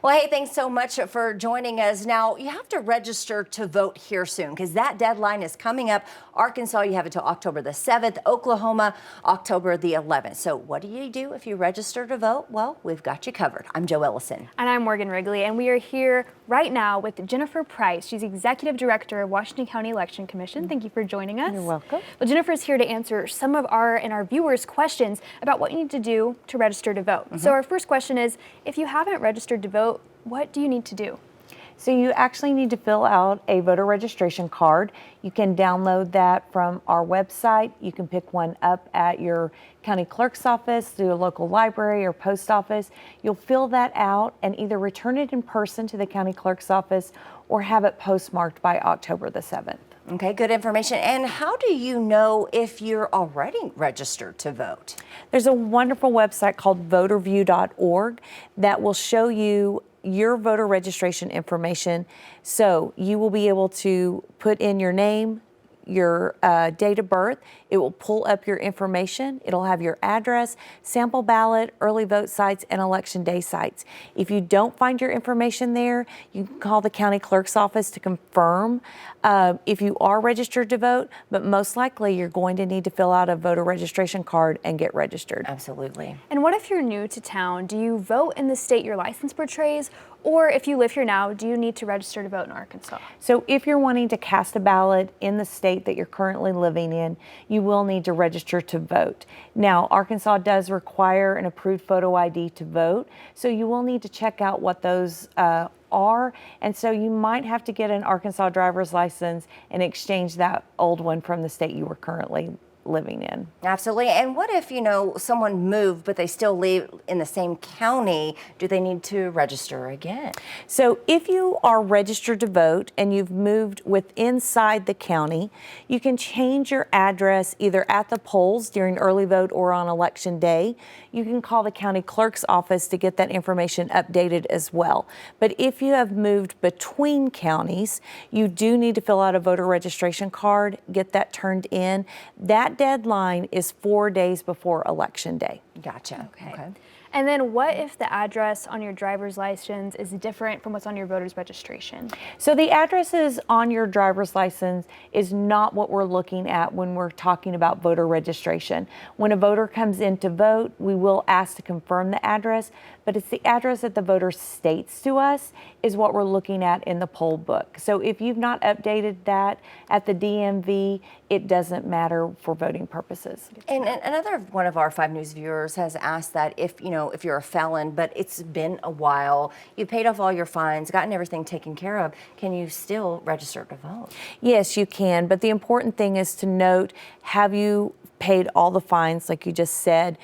Well, hey, thanks so much for joining us. Now, you have to register to vote here soon because that deadline is coming up. Arkansas, you have until October the 7th. Oklahoma, October the 11th. So what do you do if you register to vote? Well, we've got you covered. I'm Ellison. And I'm Morgan Wrigley, and we are here right now with Jennifer Price. She's Executive Director of Washington County Election Commission. Thank you for joining us. You're welcome. Well, Jennifer's here to answer some of our viewers' questions about what you need to do to register to vote. So our first question is, if you haven't registered to vote, what do you need to do? So you actually need to fill out a voter registration card. You can download that from our website. You can pick one up at your county clerk's office, through a local library or post office. You'll fill that out and either return it in person to the county clerk's office or have it postmarked by October the 7th. Okay, good information. And how do you know if you're already registered to vote? There's a wonderful website called voterview.org that will show you your voter registration information. So you will be able to put in your name, your date of birth. It will pull up your information. It'll have your address, sample ballot, early vote sites, and election day sites. If you don't find your information there, you can call the county clerk's office to confirm if you are registered to vote, but most likely you're going to need to fill out a voter registration card and get registered. Absolutely. And what if you're new to town? Do you vote in the state your license portrays? Or if you live here now, do you need to register to vote in Arkansas? So if you're wanting to cast a ballot in the state that you're currently living in, you will need to register to vote. Now, Arkansas does require an approved photo ID to vote, so you will need to check out what those are, and so you might have to get an Arkansas driver's license and exchange that old one from the state you were currently living in. Absolutely. And what if, someone moved, but they still live in the same county? Do they need to register again? So if you are registered to vote and you've moved inside the county, you can change your address either at the polls during early vote or on election day. You can call the county clerk's office to get that information updated as well. But if you have moved between counties, you do need to fill out a voter registration card, get that turned in. That deadline is 4 days before election day. Gotcha. Okay. And then what if the address on your driver's license is different from what's on your voter's registration? So the addresses on your driver's license is not what we're looking at when we're talking about voter registration. When a voter comes in to vote, we will ask to confirm the address, but it's the address that the voter states to us is what we're looking at in the poll book. So if you've not updated that at the DMV, it doesn't matter for voting purposes. And another one of our 5 News viewers has asked that if you're a felon, but it's been a while, you've paid off all your fines, gotten everything taken care of, can you still register to vote? Yes, you can. But the important thing is to note, have you paid all the fines like you just said?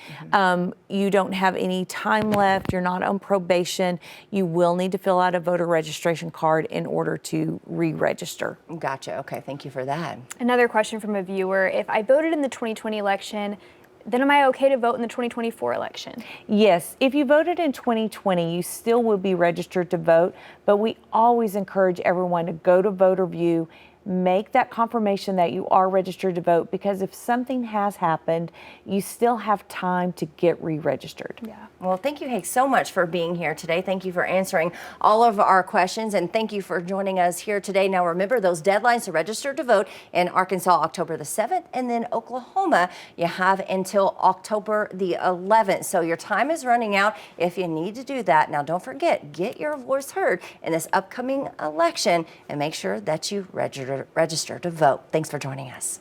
You don't have any time left, you're not on probation, you will need to fill out a voter registration card in order to re-register. Gotcha. Okay, thank you for that. Another question from a viewer: if I voted in the 2020 election, then am I okay to vote in the 2024 election? Yes, if you voted in 2020, you still will be registered to vote, but we always encourage everyone to go to VoterView, make that confirmation that you are registered to vote, because if something has happened, you still have time to get re-registered. Yeah. Well, thank you, so much for being here today. Thank you for answering all of our questions, and thank you for joining us here today. Now, remember those deadlines to register to vote in Arkansas, October the 7th, and then Oklahoma, you have until October the 11th. So your time is running out if you need to do that. Now, don't forget, get your voice heard in this upcoming election and make sure that you register to vote. Thanks for joining us.